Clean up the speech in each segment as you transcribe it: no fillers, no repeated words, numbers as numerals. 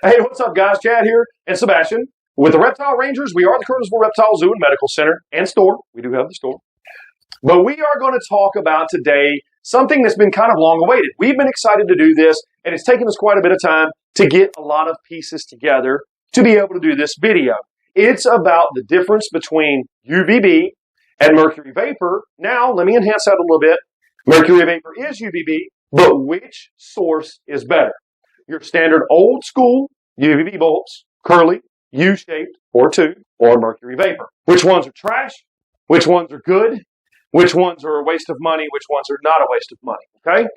Hey, what's up, guys? Chad here and Sebastian with the Reptile Rangers. We are the Kernersville Reptile Zoo and Medical Center and store. We do have the store. But we are going to talk about today something that's been kind of long awaited. We've been excited to do this, and it's taken us quite a bit of time to get a lot of pieces together to be able to do this video. It's about the difference between UVB and mercury vapor. Now, let me enhance that a little bit. Mercury vapor is UVB, but which source is better? Your standard old school UVB bulbs, curly, U-shaped, or tube, or mercury vapor. Which ones are trash? Which ones are good? Which ones are a waste of money? Which ones are not a waste of money? Okay?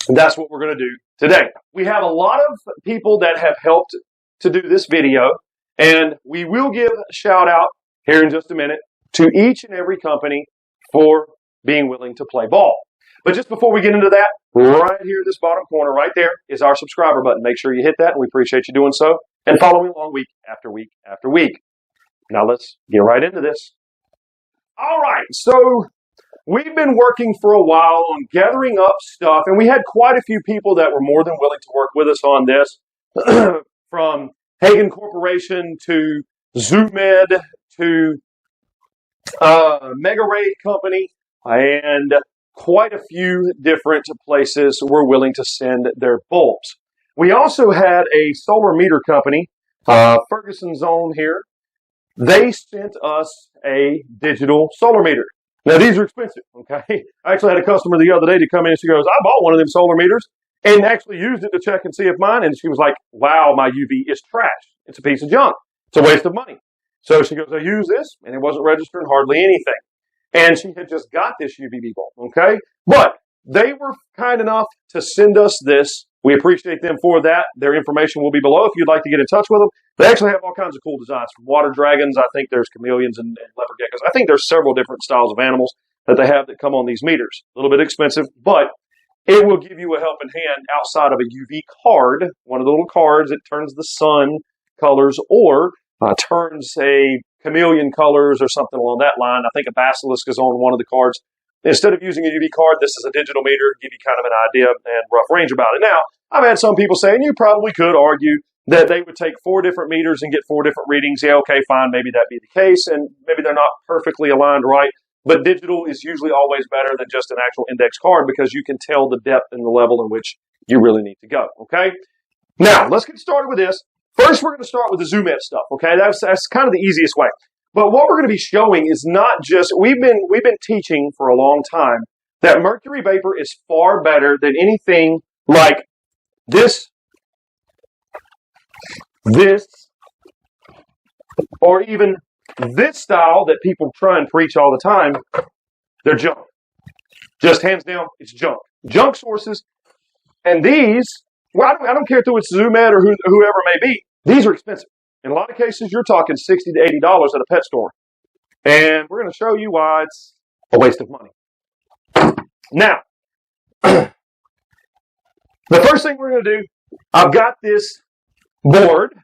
And that's what we're going to do today. We have a lot of people that have helped to do this video, and we will give a shout out here in just a minute to each and every company for being willing to play ball. But just before we get into that, right here in this bottom corner, right there, is our subscriber button. Make sure you hit that, and we appreciate you doing so. And following along week after week after week. Now let's get right into this. All right, so we've been working for a while on gathering up stuff, and we had quite a few people that were more than willing to work with us on this, from Hagen Corporation to ZooMed to Mega Ray Company, and quite a few different places were willing to send their bulbs. We also had a solar meter company, Ferguson's Zone here. They sent us a digital solar meter. Now, these are expensive, okay? I actually had a customer the other day to come in, and she goes, I bought one of them solar meters and actually used it to check and see if mine, and she was like, wow, my UV is trash. It's a piece of junk. It's a waste of money. So she goes, I used this, and it wasn't registering hardly anything. And she had just got this UVB bulb, okay? But they were kind enough to send us this. We appreciate them for that. Their information will be below if you'd like to get in touch with them. They actually have all kinds of cool designs. From water dragons, I think there's chameleons and leopard geckos. I think there's several different styles of animals that they have that come on these meters. A little bit expensive, but it will give you a helping hand outside of a UV card, one of the little cards that turns the sun colors or turns a chameleon colors or something along that line. I think a basilisk is on one of the cards. Instead of using a UV card, this is a digital meter, give you kind of an idea and rough range about it. Now, I've had some people say, and you probably could argue, that they would take 4 different meters and get 4 different readings. Yeah, okay, fine, maybe that'd be the case, and maybe they're not perfectly aligned right, but digital is usually always better than just an actual index card because you can tell the depth and the level in which you really need to go, okay? Now, let's get started with this. First, we're going to start with the ZooMed stuff, okay? That's kind of the easiest way. But what we're going to be showing is not just, we've been teaching for a long time that mercury vapor is far better than anything like this, or even this style that people try and preach all the time. They're junk. Just hands down, it's junk. Junk sources. And these, well, I don't care if it's ZooMed or whoever it may be, these are expensive. In a lot of cases, you're talking $60 to $80 at a pet store. And we're going to show you why it's a waste of money. Now, the first thing we're going to do, I've got this board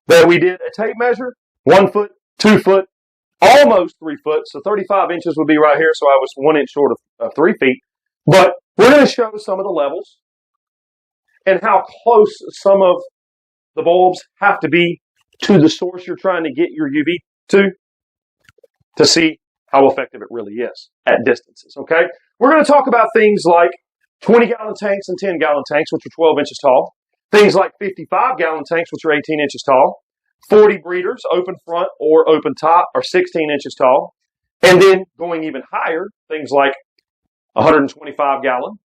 that we did a tape measure, 1 foot, 2 foot, almost 3 foot. So 35 inches would be right here. So I was 1 inch short of 3 feet. But we're going to show some of the levels and how close some of the bulbs have to be to the source you're trying to get your UV to see how effective it really is at distances, okay? We're going to talk about things like 20-gallon tanks and 10-gallon tanks, which are 12 inches tall. Things like 55-gallon tanks, which are 18 inches tall. 40 breeders, open front or open top, are 16 inches tall. And then going even higher, things like 125-gallon,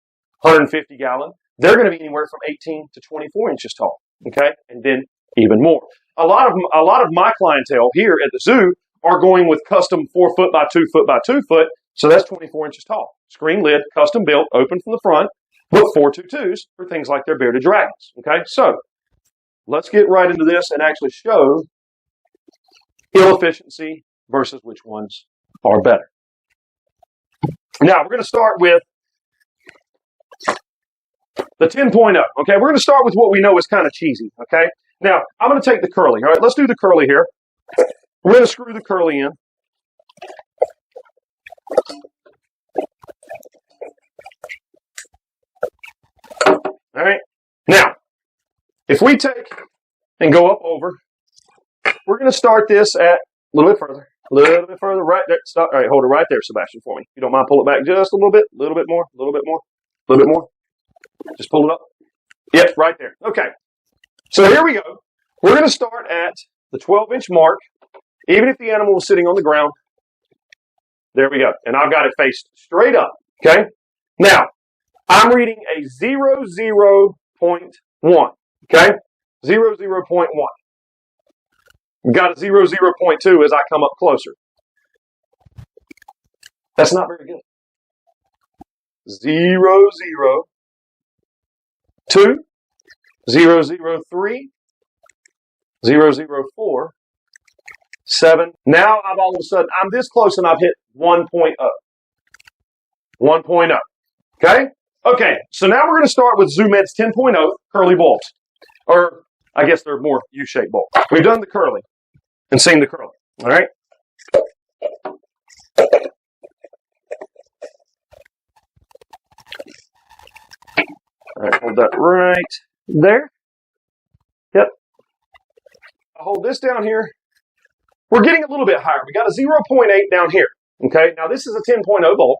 150-gallon, they're going to be anywhere from 18 to 24 inches tall, okay? And then even more. A lot of my clientele here at the zoo are going with custom 4 foot by 2 foot by 2 foot, so that's 24 inches tall. Screen lid, custom built, open from the front, with 422s for things like their bearded dragons. Okay, so let's get right into this and actually show ill efficiency versus which ones are better. Now we're going to start with the 10.0. Okay, we're going to start with what we know is kind of cheesy. Okay. Now, I'm going to take the curly. All right, let's do the curly here. We're going to screw the curly in. All right. Now, if we take and go up over. We're going to start this at a little bit further. Right there. Stop. All right, hold it right there, Sebastian, for me. If you don't mind, pull it back just a little bit more, a little bit more. Just pull it up. Yep, right there. Okay. So here we go. We're going to start at the 12-inch mark, even if the animal was sitting on the ground. There we go. And I've got it faced straight up. Okay? Now, I'm reading a 0.1. Okay? 0.1. Got a 0.2 as I come up closer. That's not very good. 0.02, 0.03, 0.04, 7. Now I've all of a sudden, I'm this close and I've hit 1.0. 1.0. Okay? Okay, so now we're going to start with ZooMed's 10.0 curly bulbs. Or, I guess they're more U-shaped bulbs. We've done the curly and seen the curly. All right? All right, hold that right there. Yep. I'll hold this down here. We're getting a little bit higher. We got a 0.8 down here. Okay, now this is a 10.0 bulb.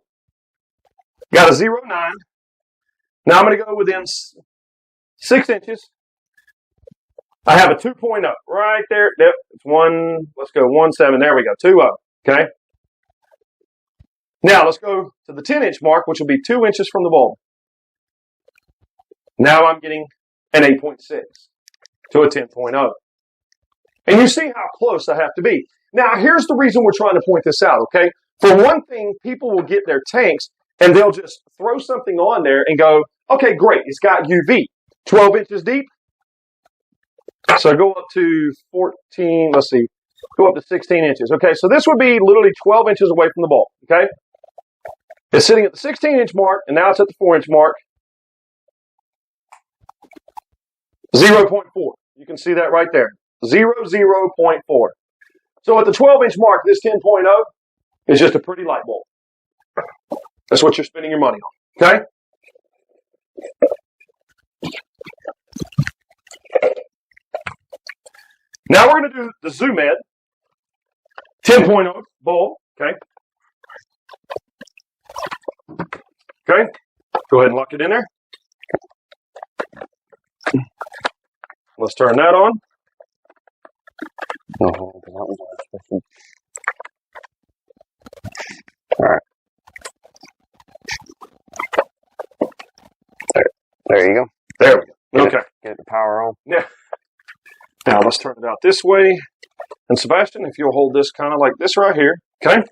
Got a 0.9. Now I'm going to go within 6 inches. I have a 2.0 right there. Yep, it's 1. Let's go 1.7. There we go. 2.0. Okay. Now let's go to the 10-inch mark, which will be 2 inches from the bulb. Now I'm getting an 8.6 to a 10.0. And you see how close I have to be. Now, here's the reason we're trying to point this out, okay? For one thing, people will get their tanks and they'll just throw something on there and go, okay, great, it's got UV. 12 inches deep. So go up to 14, let's see, go up to 16 inches. Okay, so this would be literally 12 inches away from the bulb, okay? It's sitting at the 16-inch mark, and now it's at the 4-inch mark. 0.4. You can see that right there. 0.4. So at the 12-inch mark, this 10.0 is just a pretty light bulb. That's what you're spending your money on. Okay? Now we're going to do the ZooMed 10.0 bulb. Okay? Okay? Go ahead and lock it in there. Let's turn that on. All right. There you go. There we go. Okay. Get the power on. Yeah. Now let's turn it out this way. And Sebastian, if you'll hold this kind of like this right here. Okay?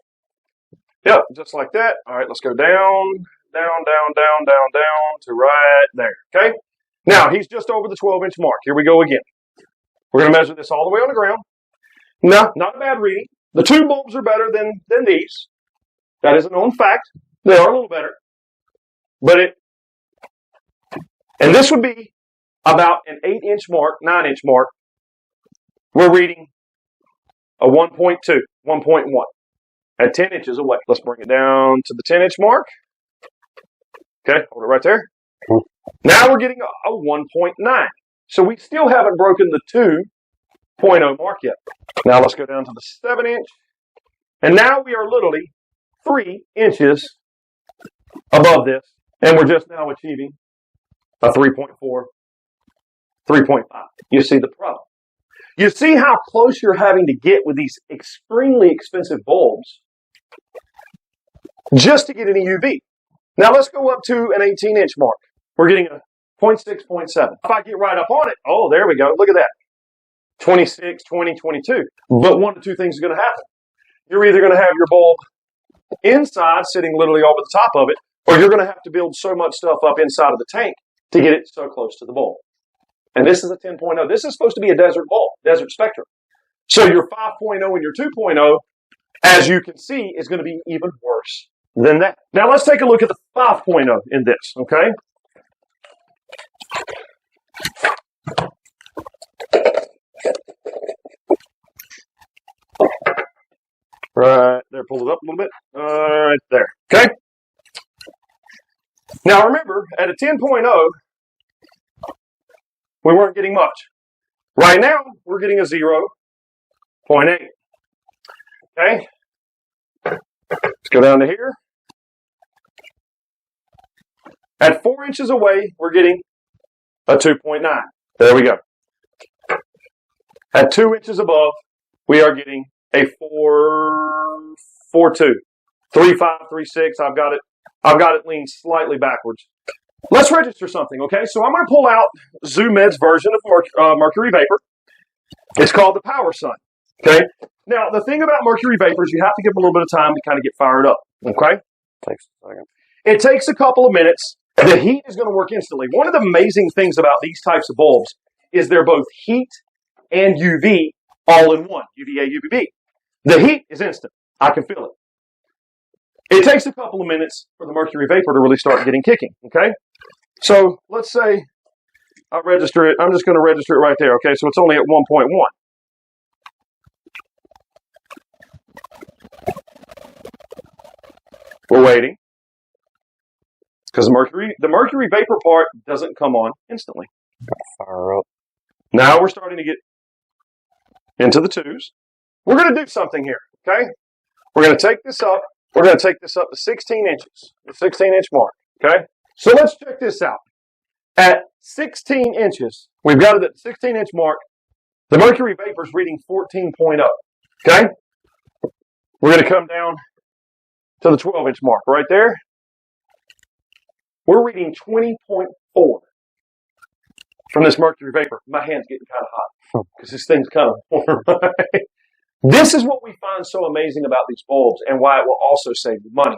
Yep, just like that. All right, let's go down to right there. Okay? Now, he's just over the 12-inch mark. Here we go again. We're going to measure this all the way on the ground. No, not a bad reading. The two bulbs are better than these. That is a known fact. They are a little better. And this would be about an 8-inch mark, 9-inch mark. We're reading a 1.2, 1.1 at 10 inches away. Let's bring it down to the 10-inch mark. Okay, hold it right there. Now we're getting a 1.9. So we still haven't broken the 2.0 mark yet. Now let's go down to the 7-inch. And now we are literally 3 inches above this. And we're just now achieving a 3.4, 3.5. You see the problem. You see how close you're having to get with these extremely expensive bulbs just to get any UV. Now let's go up to an 18-inch mark. We're getting a 0.6, 0.7. If I get right up on it, oh, there we go. Look at that. 26, 20, 22. But one of two things is going to happen. You're either going to have your bulb inside, sitting literally over the top of it, or you're going to have to build so much stuff up inside of the tank to get it so close to the bulb. And this is a 10.0. This is supposed to be a desert bulb, desert spectrum. So your 5.0 and your 2.0, as you can see, is going to be even worse than that. Now let's take a look at the 5.0 in this, okay? Right there, pull it up a little bit. Right there, okay? Now remember, at a 10.0, we weren't getting much. Right now, we're getting a 0.8. Okay? Let's go down to here. At 4 inches away, we're getting a 2.9. There we go. At 2 inches above, we are getting a 4.2. 3.5, 3.6. I've got it leaned slightly backwards. Let's register something, okay? So I'm going to pull out ZooMed's version of Mercury Vapor. It's called the Power Sun, okay? Now, the thing about Mercury Vapor is you have to give them a little bit of time to kind of get fired up, okay? Takes a second. It takes a couple of minutes. The heat is going to work instantly. One of the amazing things about these types of bulbs is they're both heat and UV all in one, UVA, UVB. The heat is instant. I can feel it. It takes a couple of minutes for the Mercury Vapor to really start getting kicking, okay? So let's say I register it. I'm just going to register it right there, okay? So it's only at 1.1. We're waiting because the Mercury Vapor part doesn't come on instantly. Fire up. Now we're starting to get into the 2s. We're going to do something here, okay? We're going to take this up. We're going to take this up to 16 inches, the 16-inch mark, okay? So let's check this out. At 16 inches, we've got it at the 16-inch mark. The Mercury Vapor is reading 14.0, okay? We're going to come down to the 12-inch mark right there. We're reading 20.4 from this Mercury Vapor. My hand's getting kind of hot because this thing's kind of warm. This is what we find so amazing about these bulbs and why it will also save you money.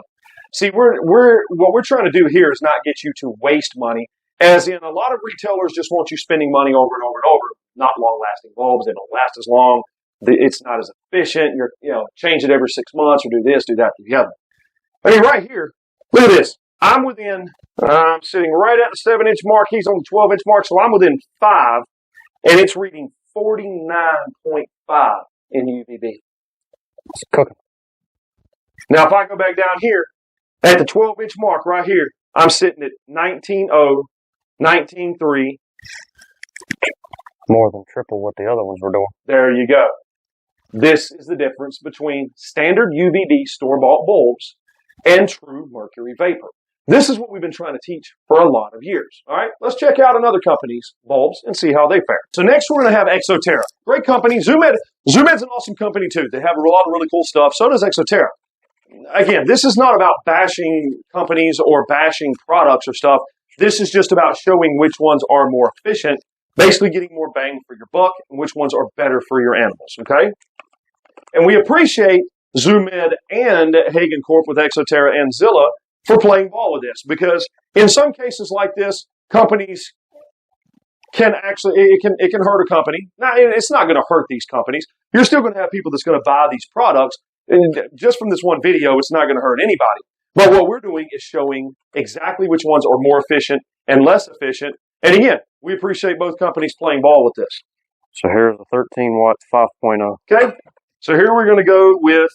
See, what we're trying to do here is not get you to waste money, as in a lot of retailers just want you spending money over and over and over. Not long-lasting bulbs. They don't last as long. It's not as efficient. Change it every 6 months or do this, do that, do the other. I mean, right here, look at this. I'm sitting right at the 7-inch mark. He's on the 12-inch mark, so I'm within 5, and it's reading 49.5 in UVB. It's cooking. Now, if I go back down here, at the 12-inch mark right here, I'm sitting at 19.0, 19.3. More than triple what the other ones were doing. There you go. This is the difference between standard UVB store-bought bulbs and true Mercury Vapor. This is what we've been trying to teach for a lot of years. All right, let's check out another company's bulbs and see how they fare. So next we're going to have Exoterra. Great company. ZooMed's an awesome company too. They have a lot of really cool stuff. So does Exoterra. Again, this is not about bashing companies or bashing products or stuff. This is just about showing which ones are more efficient, basically getting more bang for your buck, and which ones are better for your animals, okay? And we appreciate ZooMed and Hagen Corp with Exoterra and Zilla for playing ball with this, because in some cases like this, companies can actually, it can hurt a company. Now, it's not going to hurt these companies. You're still going to have people that's going to buy these products. And just from this one video, it's not going to hurt anybody. But what we're doing is showing exactly which ones are more efficient and less efficient. And again, we appreciate both companies playing ball with this. So here's a 13-watt 5.0. Okay, so here we're going to go with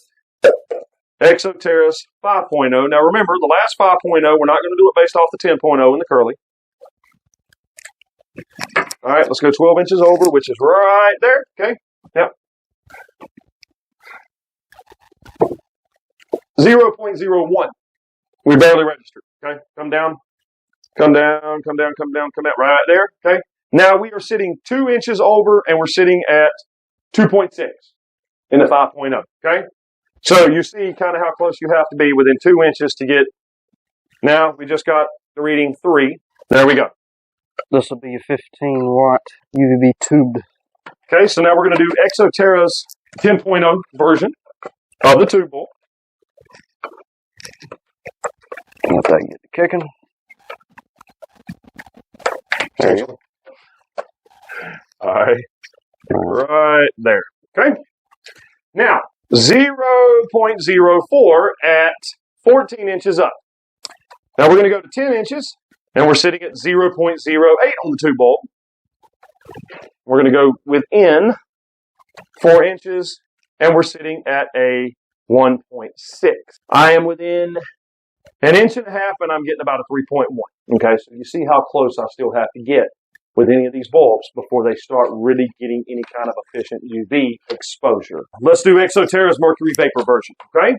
Exoterra's 5.0. Now remember, the last 5.0, we're not going to do it based off the 10.0 in the curly. All right, let's go 12 inches over, which is right there. Okay, yep. 0.01. We barely registered. Okay, come down, right there. Okay, now we are sitting 2 inches over, and we're sitting at 2.6 in the 5.0. Okay, so you see kind of how close you have to be within 2 inches to get. Now we just got the reading 3. There we go. This will be a 15-watt UVB tubed. Okay, so now we're going to do Exoterra's 10.0 version of the tube bulb. Let that get kicking. There you go. All right. Right there. Okay. Now, 0.04 at 14 inches up. Now we're going to go to 10 inches, and we're sitting at 0.08 on the tube bulb. We're going to go within 4 inches, and we're sitting at a 1.6. I am within an inch and a half, and I'm getting about a 3.1. Okay, so you see how close I still have to get with any of these bulbs before they start really getting any kind of efficient UV exposure. Let's do Exoterra's Mercury Vapor version, okay?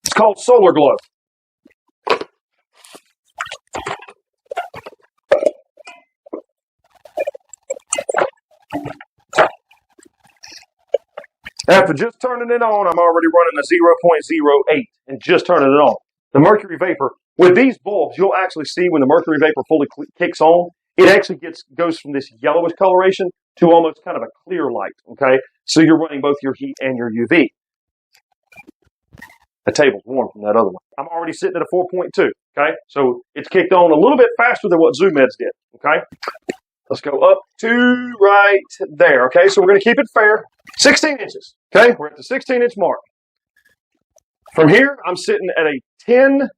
It's called Solar Glow. After just turning it on, I'm already running a 0.08 and just turning it on. The Mercury Vapor, with these bulbs, you'll actually see when the Mercury Vapor fully kicks on, it actually goes from this yellowish coloration to almost kind of a clear light, okay? So you're running both your heat and your UV. The table's warm from that other one. I'm already sitting at a 4.2, okay? So it's kicked on a little bit faster than what ZoomEds did, okay? Let's go up to right there, okay? So we're going to keep it fair. 16 inches, okay? We're at the 16-inch mark. From here, I'm sitting at a 10,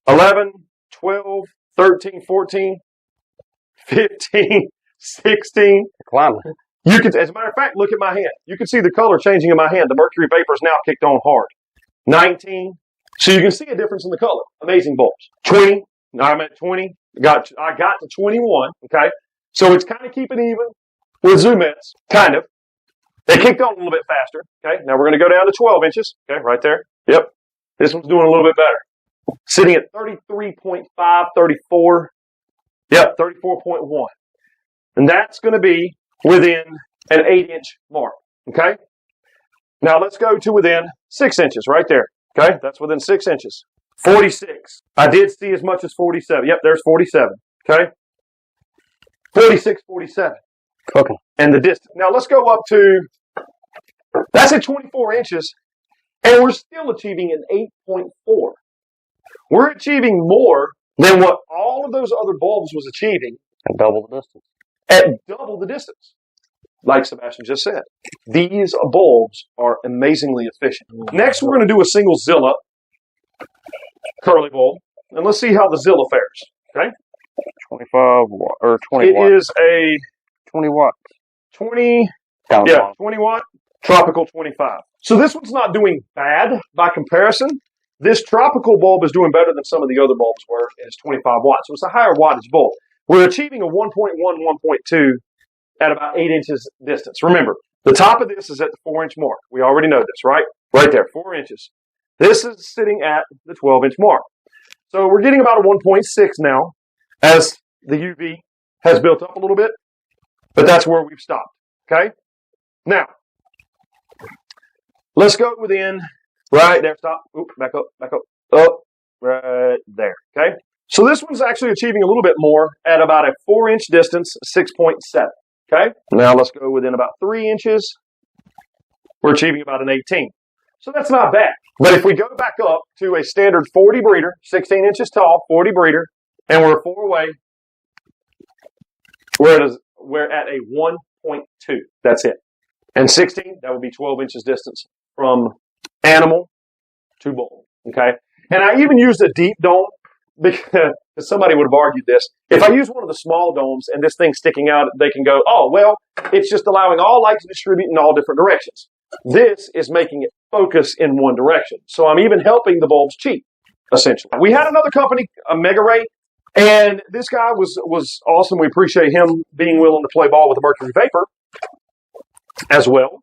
11, 12, 13, 14, 15, 16. Climbing. You can, as a matter of fact, look at my hand. You can see the color changing in my hand. The Mercury Vapor is now kicked on hard. 19. So you can see a difference in the color. Amazing bulbs. 20. Now I'm at 20. I got to 21, okay? So it's kind of keeping even with ZoomEds, kind of. They kicked on a little bit faster, okay? Now we're going to go down to 12 inches, okay, right there. Yep. This one's doing a little bit better. Sitting at 33.5, 34. Yep, 34.1. And that's going to be within an 8-inch mark, okay? Now let's go to within 6 inches, right there, okay? That's within 6 inches. 46. I did see as much as 47. Yep, there's 47, okay? 46, 47. Okay. And the distance. Now let's go up to, that's at 24 inches, and we're still achieving an 8.4. We're achieving more than what all of those other bulbs was achieving. And double the distance. At double the distance. Like Sebastian just said. These bulbs are amazingly efficient. Next, we're going to do a single Zilla curly bulb, and let's see how the Zilla fares, okay? 25 watt, or 20 It watt. is a 20 watt. 20, Down yeah, 20 watt, tropical 25. So this one's not doing bad by comparison. This tropical bulb is doing better than some of the other bulbs were. It's 25 watts, so it's a higher wattage bulb. We're achieving a 1.1, 1.2 at about 8 inches distance. Remember, the top of this is at the 4-inch mark. We already know this, right? Right there, 4 inches. This is sitting at the 12-inch mark. So we're getting about a 1.6 now as the UV has built up a little bit, but that's where we've stopped, okay? Now, let's go within, right there, stop, oop, back up, right there, okay? So this one's actually achieving a little bit more at about a 4-inch distance, 6.7, okay? Now let's go within about 3 inches. We're achieving about an 18. So that's not bad. But if we go back up to a standard 40 breeder, 16 inches tall, 40 breeder, and we're 4 away, we're at a 1.2. That's it. And 16, that would be 12 inches distance from animal to bulb, okay? And I even used a deep dome because somebody would have argued this. If I use one of the small domes and this thing's sticking out, they can go, oh, well, it's just allowing all light to distribute in all different directions. This is making it focus in one direction. So I'm even helping the bulbs cheat, essentially. We had another company, a Mega Ray, and this guy was awesome. We appreciate him being willing to play ball with the Mercury Vapor as well.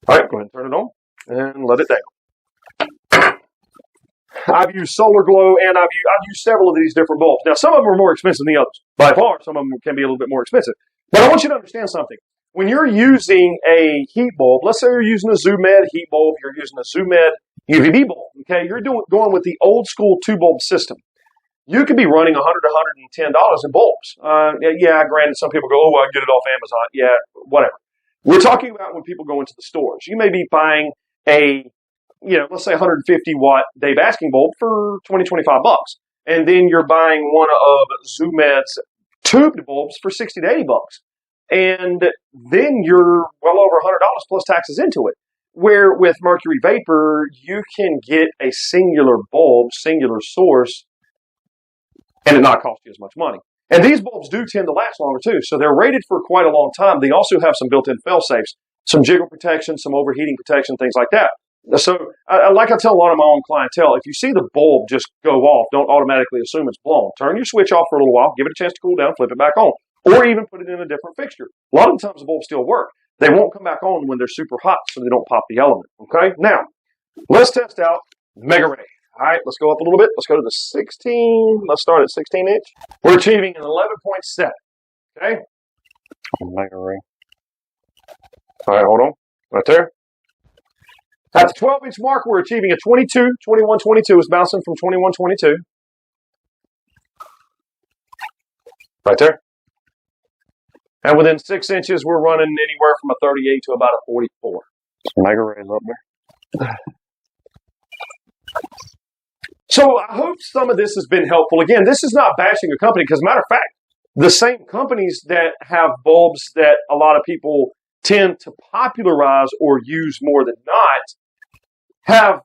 All right, go ahead and turn it on and let it down. I've used Solar Glow, and I've used several of these different bulbs. Now, some of them are more expensive than the others. By far, some of them can be a little bit more expensive. But I want you to understand something. When you're using a heat bulb, let's say you're using a ZoomEd heat bulb, you're using a ZoomEd UVB bulb, okay? You're going with the old school 2-bulb system. You could be running $100 to $110 in bulbs. Yeah, granted, some people go, oh, well, I can get it off Amazon. Yeah, whatever. We're talking about when people go into the stores. You may be buying a, let's say 150 watt day basking bulb for 20, 25 bucks. And then you're buying one of ZoomEd's tubed bulbs for 60 to 80 bucks. And then you're well over $100 plus taxes into it. Where with Mercury Vapor, you can get a singular bulb, singular source, and it not cost you as much money. And these bulbs do tend to last longer too, so they're rated for quite a long time. They also have some built-in fail-safes, some jiggle protection, some overheating protection, things like that. So, like I tell a lot of my own clientele, if you see the bulb just go off, don't automatically assume it's blown. Turn your switch off for a little while, give it a chance to cool down, flip it back on, or even put it in a different fixture. A lot of the times the bulbs still work. They won't come back on when they're super hot, so they don't pop the element. Okay, now let's test out Mega Ray. All right, let's go up a little bit. Let's go to the 16. Let's start at 16 inch. We're achieving an 11.7. Okay. Mega Ray. All right, hold on. Right there. At the 12-inch mark, we're achieving a 22, 21, 22. It's bouncing from 21, 22. Right there. And within 6 inches, we're running anywhere from a 38 to about a 44. Mega Ray's up there. So I hope some of this has been helpful. Again, this is not bashing a company because, matter of fact, the same companies that have bulbs that a lot of people tend to popularize or use more than not have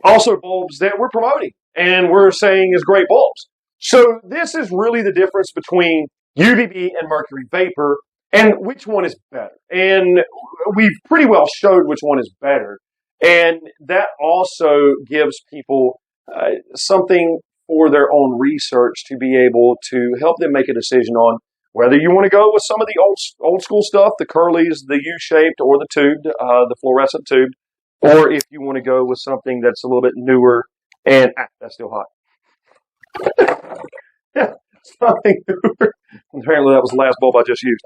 also bulbs that we're promoting and we're saying is great bulbs. So this is really the difference between UVB and mercury vapor and which one is better. And we've pretty well showed which one is better. And that also gives people something for their own research to be able to help them make a decision on whether you want to go with some of the old school stuff, the curlies, the U-shaped, or the tubed, the fluorescent tubed, or if you want to go with something that's a little bit newer and that's still hot. Yeah, something newer. Apparently that was the last bulb I just used.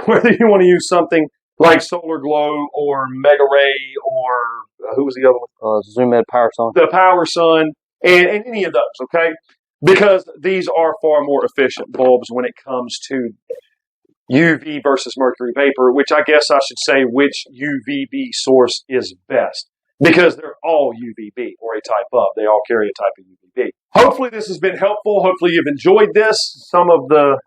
Whether you want to use something like Solar Glow or Mega Ray or who was the other one? Zoom Ed Power Sun. The Power Sun and any of those, okay? Because these are far more efficient bulbs when it comes to UV versus mercury vapor, which I guess I should say which UVB source is best. Because they're all UVB or a type of. They all carry a type of UVB. Hopefully this has been helpful. Hopefully you've enjoyed this. Some of the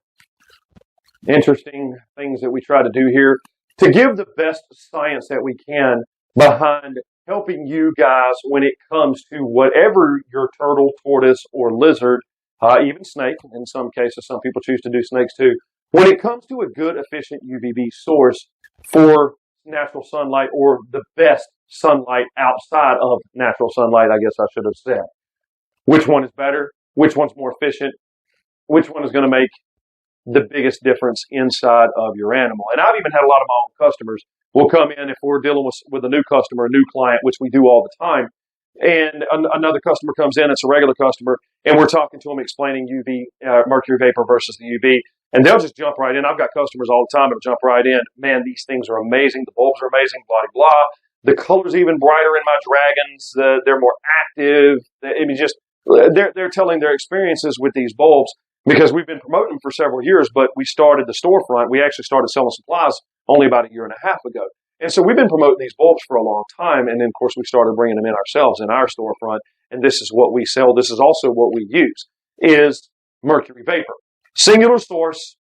interesting things that we try to do here to give the best science that we can behind helping you guys when it comes to whatever your turtle, tortoise, or lizard, even snake, in some cases, some people choose to do snakes too. When it comes to a good, efficient UVB source for natural sunlight or the best sunlight outside of natural sunlight, I guess I should have said. Which one is better? Which one's more efficient? Which one is going to make the biggest difference inside of your animal? And I've even had a lot of my own customers will come in if we're dealing with a new customer, a new client, which we do all the time. And another customer comes in, it's a regular customer, and we're talking to them, explaining mercury vapor versus the UV. And they'll just jump right in. I've got customers all the time that'll jump right in. Man, these things are amazing. The bulbs are amazing, blah, blah, blah. The color's even brighter in my dragons. They're more active. I mean, just they're telling their experiences with these bulbs because we've been promoting them for several years, but we started the storefront. We actually started selling supplies only about a year and a half ago. And so we've been promoting these bulbs for a long time. And then, of course, we started bringing them in ourselves in our storefront. And this is what we sell. This is also what we use is mercury vapor. Singular source,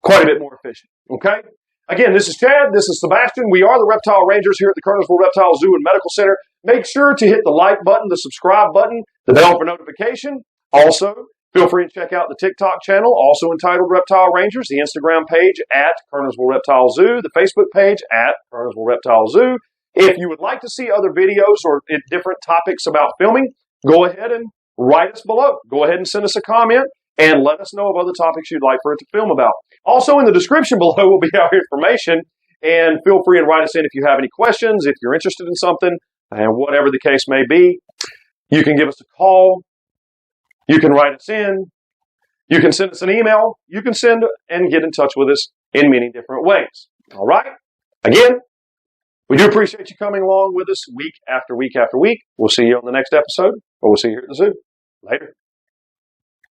quite a bit more efficient. Okay? Again, this is Chad. This is Sebastian. We are the Reptile Rangers here at the Kernersville Reptile Zoo and Medical Center. Make sure to hit the like button, the subscribe button, the bell for notification. Also, feel free to check out the TikTok channel, also entitled Reptile Rangers, the Instagram page at Kernersville Reptile Zoo, the Facebook page at Kernersville Reptile Zoo. If you would like to see other videos or different topics about filming, go ahead and write us below. Go ahead and send us a comment and let us know of other topics you'd like for it to film about. Also, in the description below will be our information, and feel free and write us in if you have any questions, if you're interested in something, and whatever the case may be. You can give us a call. You can write us in. You can send us an email. You can send and get in touch with us in many different ways. All right? Again, we do appreciate you coming along with us week after week after week. We'll see you on the next episode, or we'll see you here at the zoo. Later.